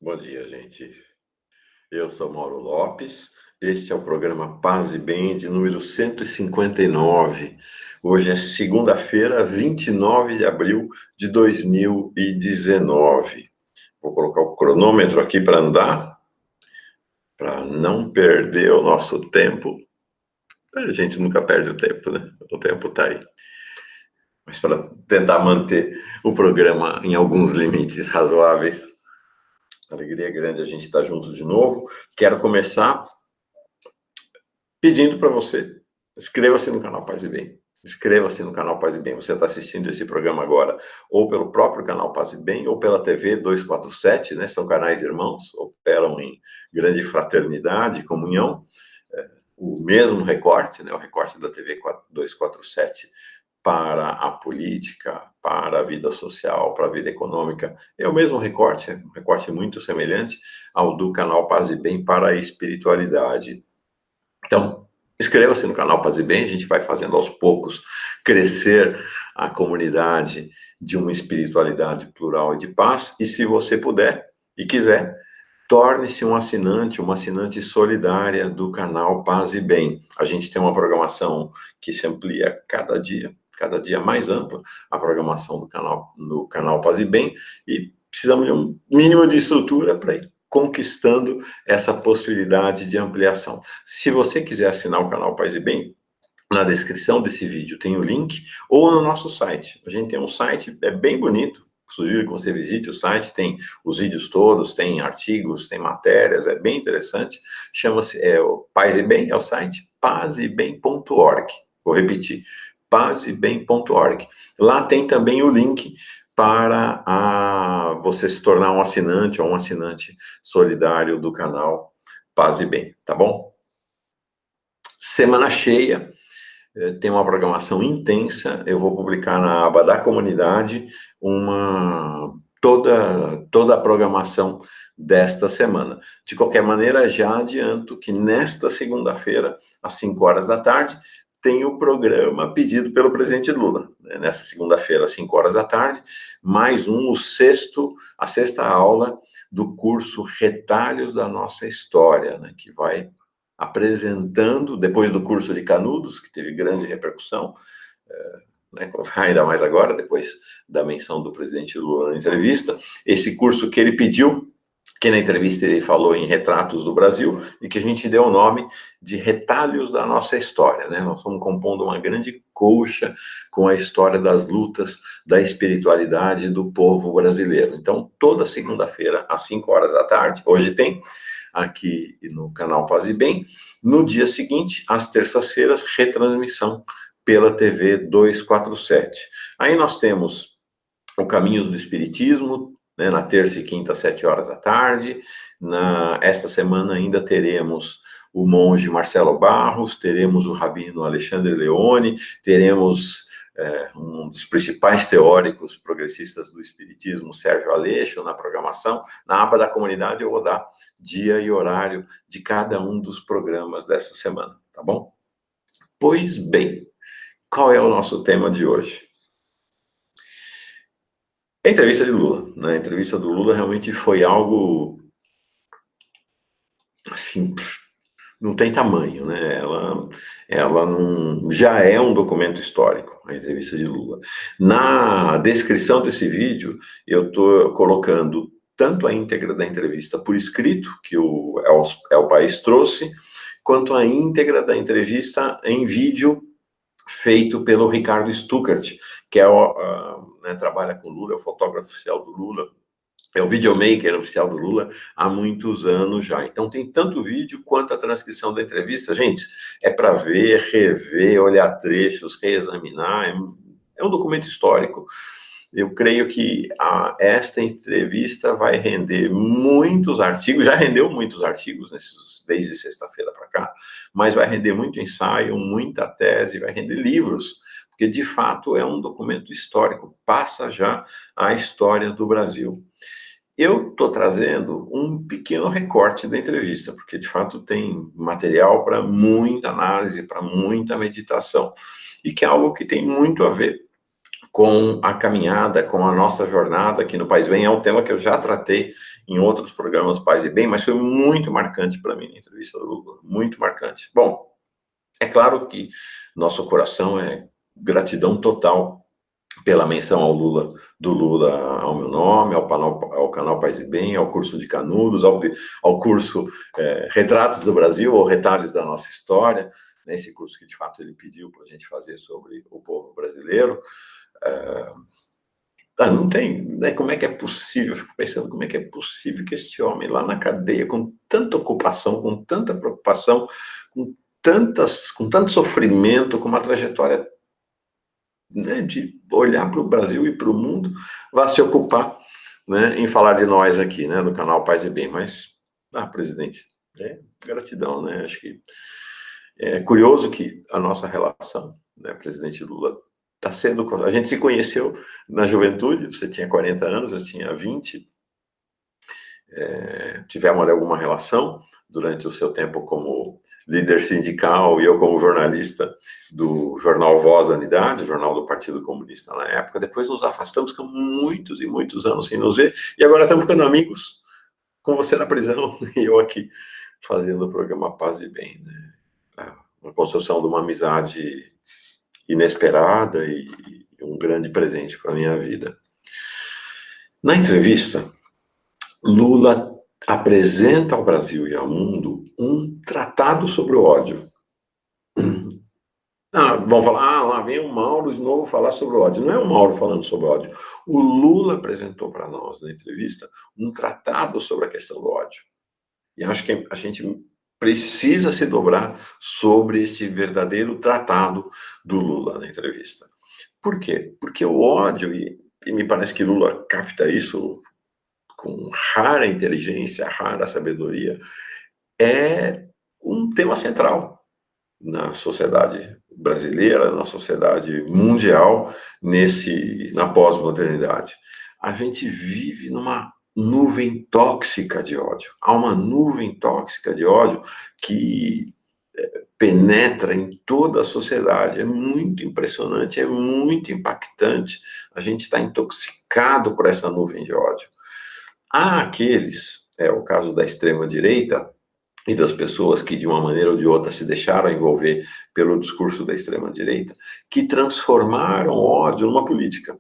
Bom dia, gente. Eu sou Mauro Lopes. Este é o programa Paz e Bem de número 159. Hoje é segunda-feira, 29 de abril de 2019. Vou colocar o cronômetro aqui para andar, para não perder o nosso tempo. A gente nunca perde o tempo, né? O tempo está aí. Mas para tentar manter o programa em alguns limites razoáveis. Alegria grande a gente estar junto de novo. Quero começar pedindo para você, inscreva-se no canal Paz e Bem. Inscreva-se no canal Paz e Bem. Você está assistindo esse programa agora ou pelo próprio canal Paz e Bem ou pela TV 247, né? São canais irmãos, operam em grande fraternidade e comunhão. O mesmo recorte, né? O recorte da TV 247 para a política, para a vida social, para a vida econômica, é o mesmo recorte, um recorte muito semelhante ao do canal Paz e Bem para a espiritualidade. Então, inscreva-se no canal Paz e Bem, a gente vai fazendo aos poucos crescer a comunidade de uma espiritualidade plural e de paz, e se você puder e quiser, torne-se um assinante, uma assinante solidária do canal Paz e Bem. A gente tem uma programação que se amplia cada dia mais ampla, a programação do canal Paz e Bem, e precisamos de um mínimo de estrutura para ir conquistando essa possibilidade de ampliação. Se você quiser assinar o canal Paz e Bem, na descrição desse vídeo tem o link, ou no nosso site. A gente tem um site, é bem bonito, sugiro que você visite o site, tem os vídeos todos, tem artigos, tem matérias, é bem interessante. Chama-se o Paz e Bem, é o site pazebem.org. Vou repetir, pazebem.org. Lá tem também o link para você se tornar um assinante ou um assinante solidário do canal Paz e Bem, tá bom? Semana cheia, tem uma programação intensa, eu vou publicar na aba da comunidade toda a programação desta semana. De qualquer maneira, já adianto que nesta segunda-feira, às 5 horas da tarde, tem o programa pedido pelo presidente Lula. Nessa segunda-feira, às 5 horas da tarde, mais a sexta aula do curso Retalhos da Nossa História, né, que vai apresentando, depois do curso de Canudos, que teve grande repercussão, né, ainda mais agora, depois da menção do presidente Lula na entrevista, esse curso que ele pediu, que na entrevista ele falou em Retratos do Brasil, e que a gente deu o nome de Retalhos da Nossa História, né? Nós estamos compondo uma grande colcha com a história das lutas da espiritualidade do povo brasileiro. Então, toda segunda-feira, às 5 horas da tarde, hoje tem, aqui no canal Paz e Bem, no dia seguinte, às terças-feiras, retransmissão pela TV 247. Aí nós temos o Caminhos do Espiritismo, né, na terça e quinta, às 7 horas da tarde. Esta semana ainda teremos o monge Marcelo Barros, teremos o rabino Alexandre Leone, teremos um dos principais teóricos progressistas do Espiritismo, Sérgio Aleixo, na programação. Na aba da comunidade eu vou dar dia e horário de cada um dos programas dessa semana, tá bom? Pois bem, qual é o nosso tema de hoje? A entrevista de Lula, né? A entrevista do Lula realmente foi algo, assim, não tem tamanho, né? Ela não, já é um documento histórico, a entrevista de Lula. Na descrição desse vídeo, eu estou colocando tanto a íntegra da entrevista por escrito, que o El País trouxe, quanto a íntegra da entrevista em vídeo feito pelo Ricardo Stuckert, que trabalha com Lula, é o fotógrafo oficial do Lula, é o videomaker oficial do Lula há muitos anos já. Então tem tanto vídeo quanto a transcrição da entrevista. Gente, é para ver, rever, olhar trechos, reexaminar. É um documento histórico. Eu creio que esta entrevista vai render muitos artigos, já rendeu muitos artigos desde sexta-feira para cá, mas vai render muito ensaio, muita tese, vai render livros, porque de fato é um documento histórico, passa já a história do Brasil. Eu estou trazendo um pequeno recorte da entrevista, porque de fato tem material para muita análise, para muita meditação, e que é algo que tem muito a ver com a caminhada, com a nossa jornada aqui no País Bem. É um tema que eu já tratei em outros programas Paz e Bem, mas foi muito marcante para mim na entrevista do Lula, muito marcante. Bom, é claro que nosso coração é gratidão total pela menção do Lula ao meu nome, ao canal Paz e Bem, ao curso de Canudos, ao curso Retratos do Brasil, ou Retalhos da Nossa História, né, esse curso que de fato ele pediu para a gente fazer sobre o povo brasileiro. Não tem, né, como é que é possível, eu fico pensando como é que é possível que este homem lá na cadeia, com tanta ocupação, com tanta preocupação, com tanto sofrimento, com uma trajetória, né, de olhar para o Brasil e para o mundo, vá se ocupar, né, em falar de nós aqui, né, do canal Paz e Bem. Mas, presidente, gratidão, né, acho que é curioso que a nossa relação, né, presidente Lula, está sendo... A gente se conheceu na juventude, você tinha 40 anos, eu tinha 20, tivemos alguma relação durante o seu tempo como líder sindical e eu como jornalista do jornal Voz da Unidade, jornal do Partido Comunista na época. Depois nos afastamos, com muitos e muitos anos sem nos ver, e agora estamos ficando amigos, com você na prisão e eu aqui fazendo o programa Paz e Bem, né? Uma construção de uma amizade inesperada e um grande presente para a minha vida. Na entrevista, Lula apresenta ao Brasil e ao mundo um tratado sobre o ódio. Vão falar, lá vem o Mauro de novo falar sobre o ódio. Não é o Mauro falando sobre o ódio. O Lula apresentou para nós, na entrevista, um tratado sobre a questão do ódio. E acho que a gente precisa se dobrar sobre este verdadeiro tratado do Lula na entrevista. Por quê? Porque o ódio, e me parece que Lula capta isso com rara inteligência, rara sabedoria, é um tema central na sociedade brasileira, na sociedade mundial, na pós-modernidade. A gente vive numa nuvem tóxica de ódio. Há uma nuvem tóxica de ódio que penetra em toda a sociedade. É muito impressionante, é muito impactante. A gente está intoxicado por essa nuvem de ódio. Há aqueles, o caso da extrema-direita, e das pessoas que, de uma maneira ou de outra, se deixaram envolver pelo discurso da extrema-direita, que transformaram o ódio numa política,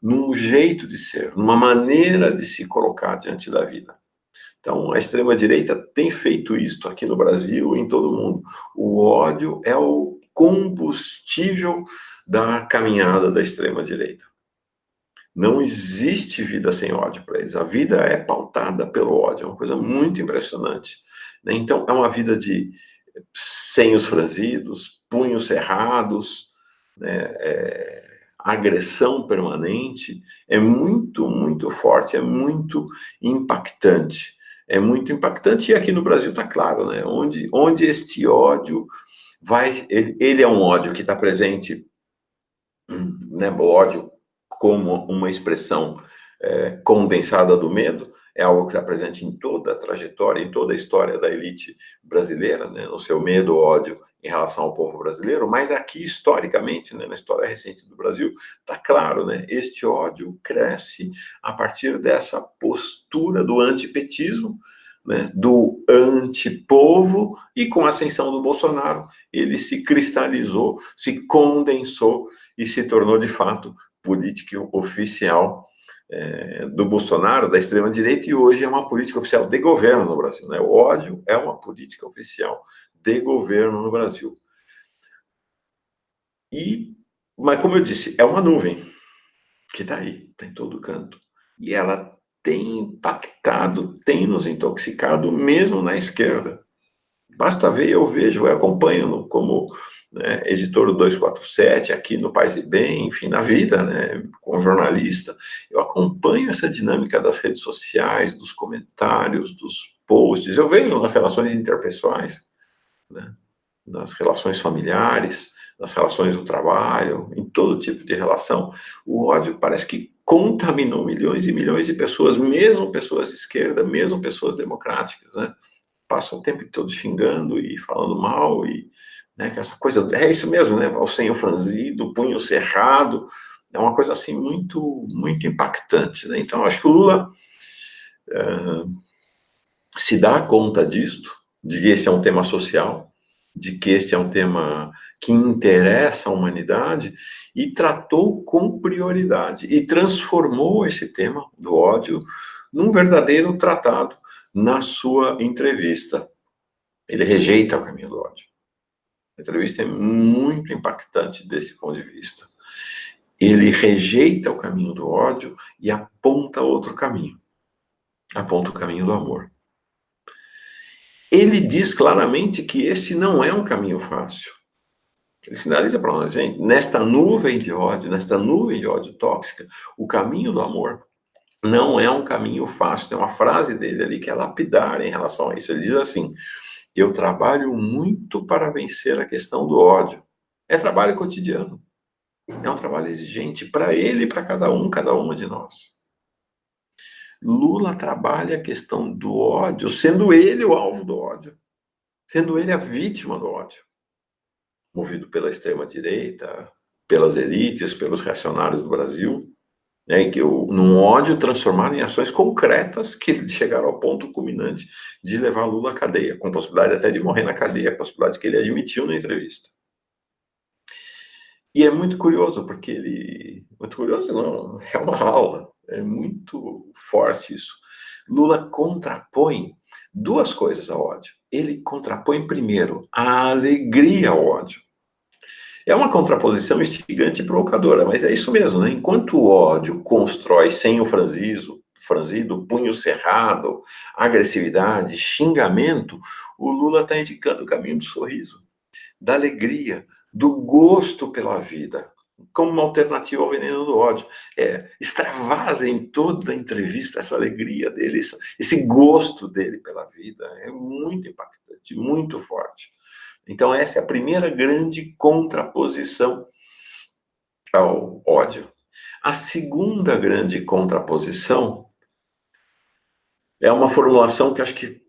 num jeito de ser, numa maneira de se colocar diante da vida. Então, a extrema-direita tem feito isso aqui no Brasil e em todo o mundo. O ódio é o combustível da caminhada da extrema-direita. Não existe vida sem ódio para eles. A vida é pautada pelo ódio, é uma coisa muito impressionante. Então, é uma vida de senhos franzidos, punhos cerrados, né, agressão permanente. É muito, muito forte, é muito impactante. É muito impactante, e aqui no Brasil está claro, né? Onde este ódio vai... Ele é um ódio que está presente, né? O ódio como uma expressão condensada do medo, é algo que está presente em toda a trajetória, em toda a história da elite brasileira, né, no seu medo, ódio em relação ao povo brasileiro, mas aqui, historicamente, né, na história recente do Brasil, está claro, né, este ódio cresce a partir dessa postura do antipetismo, né, do antipovo, e com a ascensão do Bolsonaro, ele se cristalizou, se condensou e se tornou, de fato, política oficial do Bolsonaro, da extrema-direita, e hoje é uma política oficial de governo no Brasil, né? O ódio é uma política oficial de governo no Brasil. Mas, como eu disse, é uma nuvem que está aí, está em todo canto. E ela tem impactado, tem nos intoxicado, mesmo na esquerda. Basta ver, eu vejo, eu acompanho como... né, editor do 247, aqui no Paz e Bem, enfim, na vida, né, como jornalista, eu acompanho essa dinâmica das redes sociais, dos comentários, dos posts, eu vejo nas relações interpessoais, né, nas relações familiares, nas relações do trabalho, em todo tipo de relação, o ódio parece que contaminou milhões e milhões de pessoas, mesmo pessoas de esquerda, mesmo pessoas democráticas, né, passam o tempo todo xingando e falando mal, e né, que essa coisa, é isso mesmo, né, o senho franzido, o punho cerrado, É uma coisa assim muito, muito impactante, né? Então, acho que o Lula se dá conta disto, de que esse é um tema social, de que este é um tema que interessa a humanidade, e tratou com prioridade, e transformou esse tema do ódio num verdadeiro tratado na sua entrevista. Ele rejeita o caminho do ódio. A entrevista é muito impactante desse ponto de vista. Ele rejeita o caminho do ódio e aponta outro caminho. Aponta o caminho do amor. Ele diz claramente que este não é um caminho fácil. Ele sinaliza para a gente, nesta nuvem de ódio tóxica, o caminho do amor não é um caminho fácil. Tem uma frase dele ali que é lapidar em relação a isso. Ele diz assim: eu trabalho muito para vencer a questão do ódio. É trabalho cotidiano. É um trabalho exigente para ele e para cada uma de nós. Lula trabalha a questão do ódio, sendo ele o alvo do ódio, sendo ele a vítima do ódio, movido pela extrema-direita, pelas elites, pelos reacionários do Brasil, né, que num ódio transformado em ações concretas que chegaram ao ponto culminante de levar Lula à cadeia, com possibilidade até de morrer na cadeia, a possibilidade que ele admitiu na entrevista. E é muito curioso, porque ele... Muito curioso não, é uma aula, é muito forte isso. Lula contrapõe duas coisas ao ódio. Ele contrapõe, primeiro, a alegria ao ódio. É uma contraposição instigante e provocadora, mas é isso mesmo, né? Enquanto o ódio constrói senho franzido, punho cerrado, agressividade, xingamento, o Lula está indicando o caminho do sorriso, da alegria, do gosto pela vida, como uma alternativa ao veneno do ódio. Extravasa em toda a entrevista essa alegria dele, esse gosto dele pela vida. É muito impactante, muito forte. Então, essa é a primeira grande contraposição ao ódio. A segunda grande contraposição é uma formulação que acho que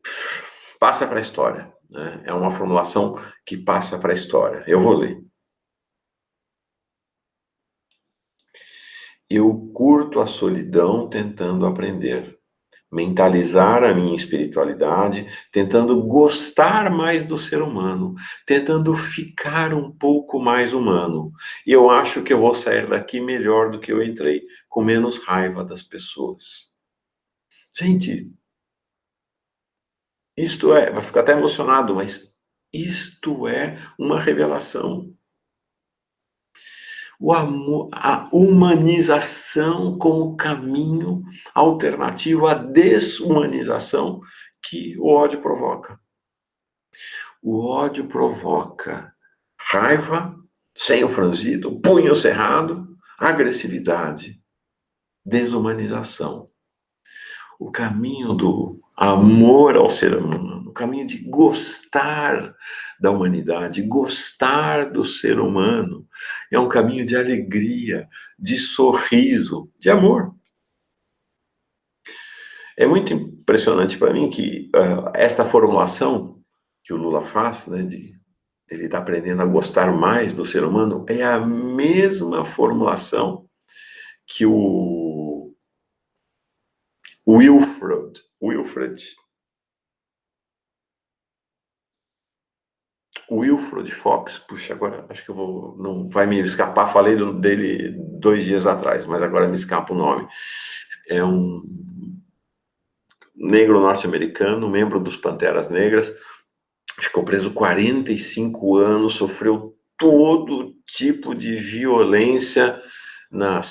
passa para a história, né? É uma formulação que passa para a história. Eu vou ler. Eu curto a solidão tentando aprender, mentalizar a minha espiritualidade, tentando gostar mais do ser humano, tentando ficar um pouco mais humano. E eu acho que eu vou sair daqui melhor do que eu entrei, com menos raiva das pessoas. Gente, isto vai ficar até emocionado, mas isto é uma revelação. O amor, a humanização como caminho alternativo à desumanização que o ódio provoca. O ódio provoca raiva, senho franzido, punho cerrado, agressividade, desumanização. O caminho do amor ao ser humano, o caminho de gostar da humanidade, gostar do ser humano, é um caminho de alegria, de sorriso, de amor. É muito impressionante para mim que essa formulação que o Lula faz, né, ele está aprendendo a gostar mais do ser humano, é a mesma formulação que o Wilfred Fox, puxa, agora acho que não vai me escapar, falei dele 2 dias atrás, mas agora me escapa o nome. É um negro norte-americano, membro dos Panteras Negras, ficou preso 45 anos, sofreu todo tipo de violência na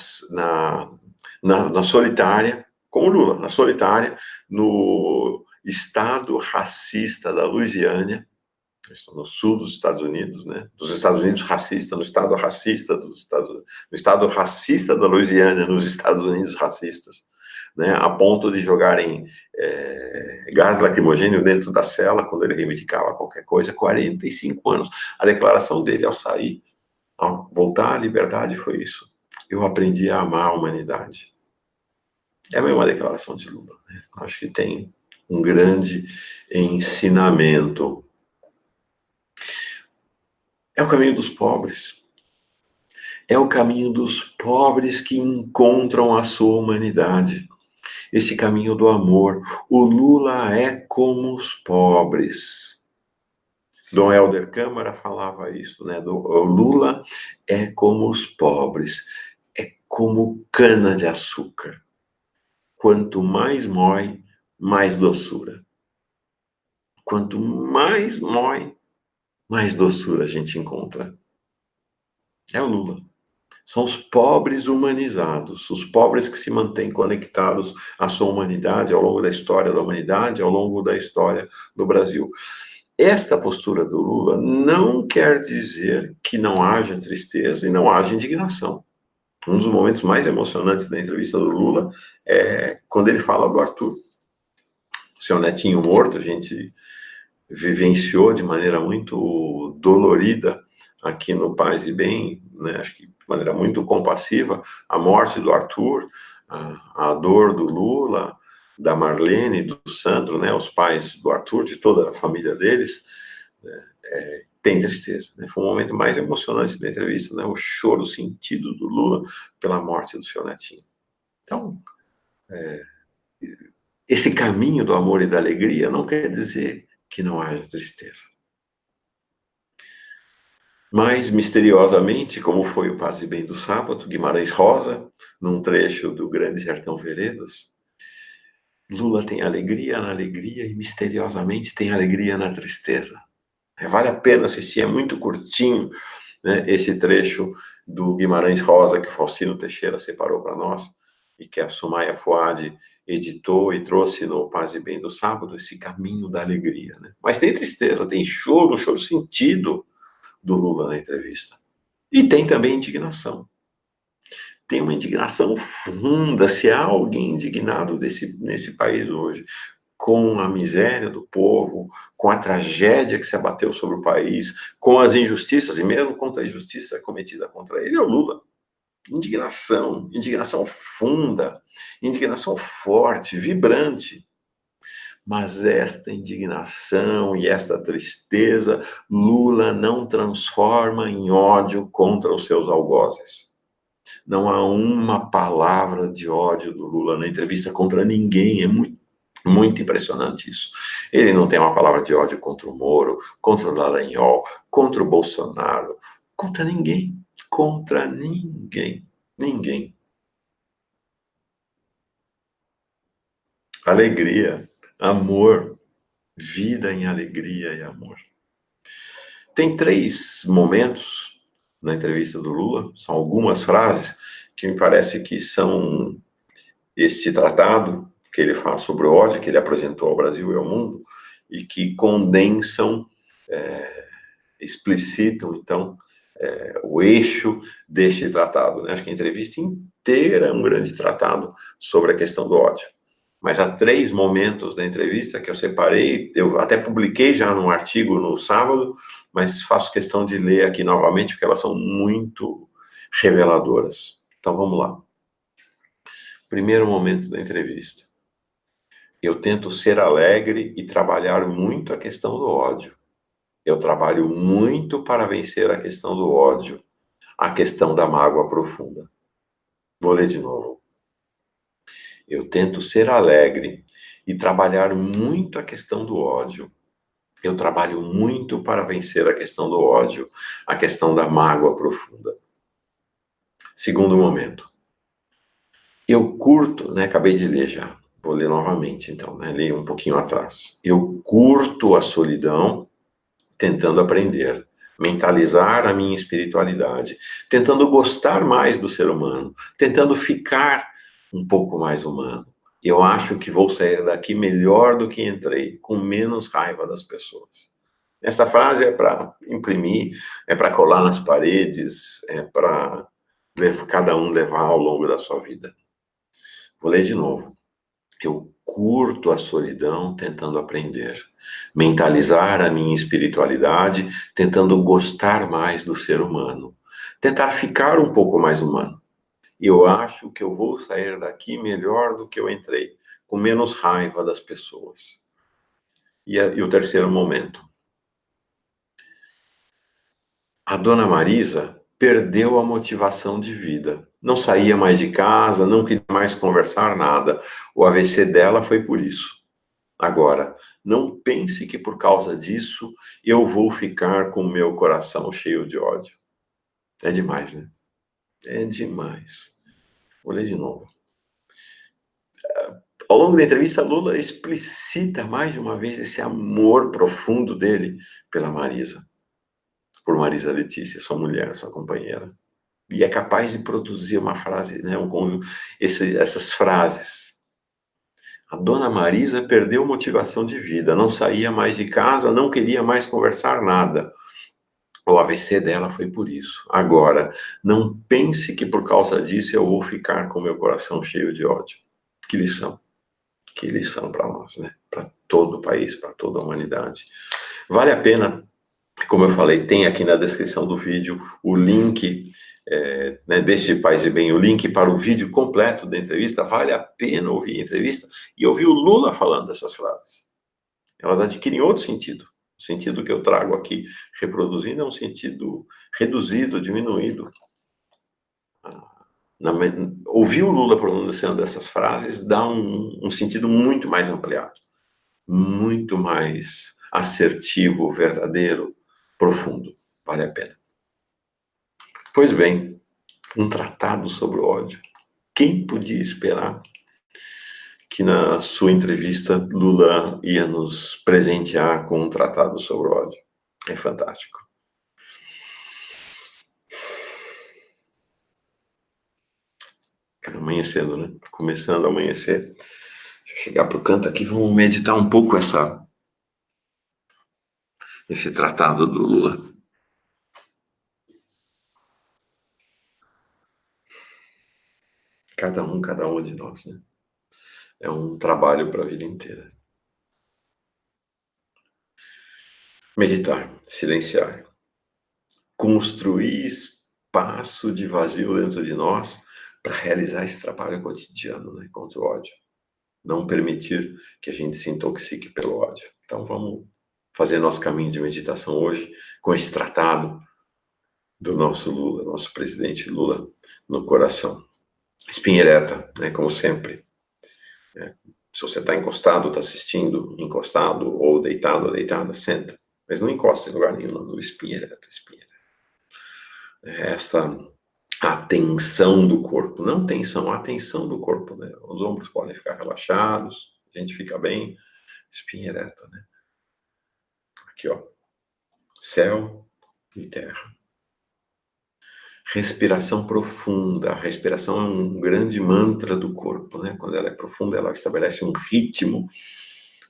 solitária, com o Lula, na solitária, no estado racista da Louisiana, no sul dos Estados Unidos, né? Dos Estados Unidos racista, no estado racista no estado racista da Louisiana, nos Estados Unidos racistas, né? A ponto de jogarem gás lacrimogêneo dentro da cela quando ele reivindicava qualquer coisa. 45 anos. A declaração dele ao sair, ao voltar à liberdade, foi isso: eu aprendi a amar a humanidade. É a mesma declaração de Lula, né? Acho que tem um grande ensinamento. É o caminho dos pobres. É o caminho dos pobres que encontram a sua humanidade. Esse caminho do amor. O Lula é como os pobres. Dom Helder Câmara falava isso, né? O Lula é como os pobres, é como cana de açúcar. Quanto mais mói, mais doçura. Quanto mais mói, mais doçura a gente encontra. É o Lula. São os pobres humanizados, os pobres que se mantêm conectados à sua humanidade ao longo da história da humanidade, ao longo da história do Brasil. Esta postura do Lula não quer dizer que não haja tristeza e não haja indignação. Um dos momentos mais emocionantes da entrevista do Lula é quando ele fala do Arthur, seu netinho morto. A gente vivenciou de maneira muito dolorida aqui no Paz e Bem, né, acho que de maneira muito compassiva, a morte do Arthur, a dor do Lula, da Marlene, do Sandro, né, os pais do Arthur, de toda a família deles, né, tem tristeza. Né? Foi o momento mais emocionante da entrevista, né, o choro sentido do Lula pela morte do seu netinho. Então, esse caminho do amor e da alegria não quer dizer que não haja tristeza. Mas, misteriosamente, como foi o Paz e Bem do sábado, Guimarães Rosa, num trecho do Grande Sertão Veredas, Lula tem alegria na alegria e, misteriosamente, tem alegria na tristeza. Vale a pena assistir, é muito curtinho, né, esse trecho do Guimarães Rosa, que o Faustino Teixeira separou para nós, e que a Sumaya Fuad editou e trouxe no Paz e Bem do sábado, esse caminho da alegria. Né? Mas tem tristeza, tem choro, choro sentido do Lula na entrevista. E tem também indignação. Tem uma indignação funda, se há alguém indignado nesse país hoje, com a miséria do povo, com a tragédia que se abateu sobre o país, com as injustiças, e mesmo contra a injustiça cometida contra ele, é o Lula. Indignação funda, indignação forte, vibrante. Mas esta indignação e esta tristeza, Lula não transforma em ódio contra os seus algozes. Não há uma palavra de ódio do Lula na entrevista contra ninguém. É muito impressionante isso. Ele não tem uma palavra de ódio contra o Moro, contra o Dallagnol, contra o Bolsonaro, contra ninguém. Contra ninguém. Ninguém. Alegria, amor, vida em alegria e amor. Tem 3 momentos na entrevista do Lula, são algumas frases que me parece que são este tratado que ele faz sobre o ódio, que ele apresentou ao Brasil e ao mundo, e que condensam, explicitam, então, o eixo deste tratado. Né? Acho que a entrevista inteira é um grande tratado sobre a questão do ódio. Mas há 3 momentos da entrevista que eu separei, eu até publiquei já num artigo no sábado, mas faço questão de ler aqui novamente, porque elas são muito reveladoras. Então, vamos lá. Primeiro momento da entrevista. Eu tento ser alegre e trabalhar muito a questão do ódio. Eu trabalho muito para vencer a questão do ódio, a questão da mágoa profunda. Vou ler de novo. Eu tento ser alegre e trabalhar muito a questão do ódio. Eu trabalho muito para vencer a questão do ódio, a questão da mágoa profunda. Segundo momento. Eu curto, né, acabei de ler já, vou ler novamente então, né, li um pouquinho atrás. Eu curto a solidão, tentando aprender, mentalizar a minha espiritualidade, tentando gostar mais do ser humano, tentando ficar um pouco mais humano. Eu acho que vou sair daqui melhor do que entrei, com menos raiva das pessoas. Essa frase é para imprimir, é para colar nas paredes, é para cada um levar ao longo da sua vida. Vou ler de novo. Eu curto a solidão tentando aprender, mentalizar a minha espiritualidade, tentando gostar mais do ser humano, tentar ficar um pouco mais humano. E eu acho que eu vou sair daqui melhor do que eu entrei, com menos raiva das pessoas. E o terceiro momento. A dona Marisa perdeu a motivação de vida. Não saía mais de casa, não queria mais conversar nada. O AVC dela foi por isso. Agora, não pense que por causa disso eu vou ficar com o meu coração cheio de ódio. É demais, né? É demais. Vou ler de novo. Ao longo da entrevista, Lula explicita mais de uma vez esse amor profundo dele pela Marisa, por Marisa Letícia, sua mulher, sua companheira. E é capaz de produzir uma frase, né, essas frases. A dona Marisa perdeu motivação de vida, não saía mais de casa, não queria mais conversar nada. O AVC dela foi por isso. Agora, não pense que por causa disso eu vou ficar com meu coração cheio de ódio. Que lição. Que lição para nós, né? Para todo o país, para toda a humanidade. Vale a pena, como eu falei, tem aqui na descrição do vídeo o link né, desse Paz e Bem, o link para o vídeo completo da entrevista. Vale a pena ouvir a entrevista e ouvir o Lula falando dessas frases. Elas adquirem outro sentido. O sentido que eu trago aqui reproduzindo é um sentido reduzido, diminuído. Ouvir o Lula pronunciando essas frases dá um sentido muito mais ampliado, muito mais assertivo, verdadeiro, profundo. Vale a pena. Pois bem, um tratado sobre o ódio. Quem podia esperar que na sua entrevista Lula ia nos presentear com um tratado sobre o ódio? É fantástico. Amanhecendo, né? Começando a amanhecer. Deixa eu chegar pro canto aqui, vamos meditar um pouco esse tratado do Lula. Cada um de nós, né? É um trabalho para a vida inteira. Meditar, silenciar, construir espaço de vazio dentro de nós para realizar esse trabalho cotidiano, né, contra o ódio. Não permitir que a gente se intoxique pelo ódio. Então vamos fazer nosso caminho de meditação hoje com esse tratado do nosso Lula, nosso presidente Lula, no coração. Espinha ereta, né, como sempre. Se você está encostado, está assistindo, encostado, ou deitado, ou deitada, senta. Mas não encosta em lugar nenhum, no espinha ereta, espinha ereta. Essa atenção do corpo, não tensão, atenção do corpo, né? Os ombros podem ficar relaxados, a gente fica bem, espinha ereta, né? Aqui, ó, céu e terra. Respiração profunda. A respiração é um grande mantra do corpo, né? Quando ela é profunda, ela estabelece um ritmo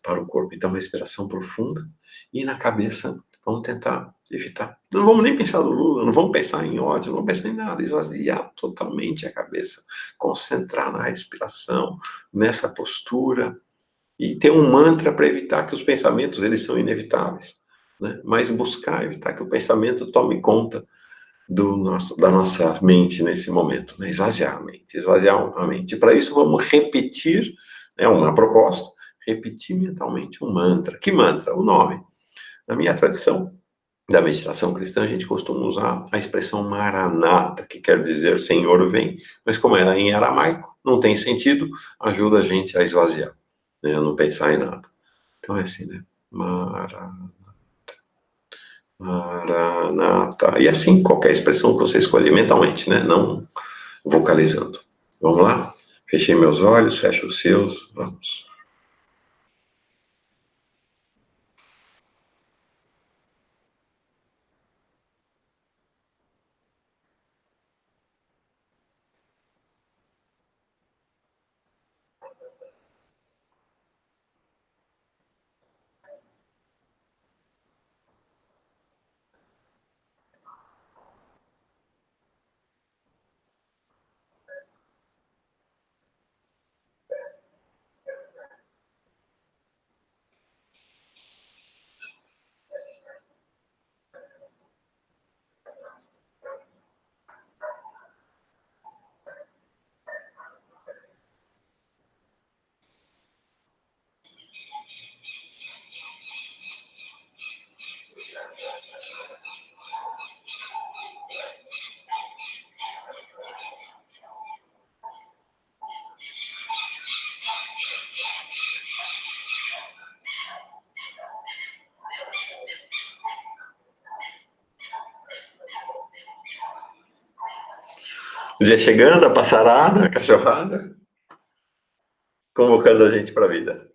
para o corpo. Então, respiração profunda. E na cabeça, vamos tentar evitar. Não vamos nem pensar no Lula, não vamos pensar em ódio, não vamos pensar em nada. Esvaziar totalmente a cabeça. Concentrar na respiração, nessa postura. E ter um mantra para evitar que os pensamentos, eles são inevitáveis, né? Mas buscar evitar que o pensamento tome conta da nossa mente nesse momento, né? Esvaziar a mente, esvaziar a mente. E para isso vamos repetir, né, uma proposta, repetir mentalmente um mantra. Que mantra? O nome. Na minha tradição da meditação cristã, a gente costuma usar a expressão Maranata, que quer dizer Senhor vem, mas como era em aramaico, não tem sentido, ajuda a gente a esvaziar, né, a não pensar em nada. Então é assim, né? Maranata. Maranata. E assim, qualquer expressão que você escolher mentalmente, né? Não vocalizando. Vamos lá? Fechei meus olhos, fecho os seus, vamos. O dia chegando, a passarada, a cachorrada, convocando a gente para a vida.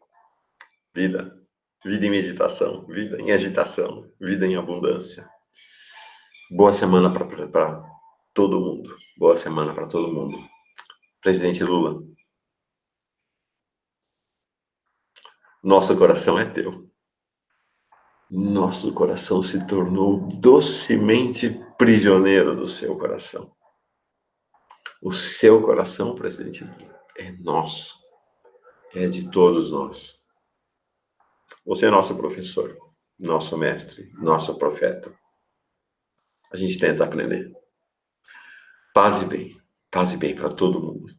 Vida. Vida em meditação, vida em agitação, vida em abundância. Boa semana para todo mundo. Boa semana para todo mundo. Presidente Lula, nosso coração é teu. Nosso coração se tornou docemente prisioneiro do seu coração. O seu coração, presidente Lula, é nosso. É de todos nós. Você é nosso professor, nosso mestre, nosso profeta. A gente tenta aprender. Paz e bem para todo mundo.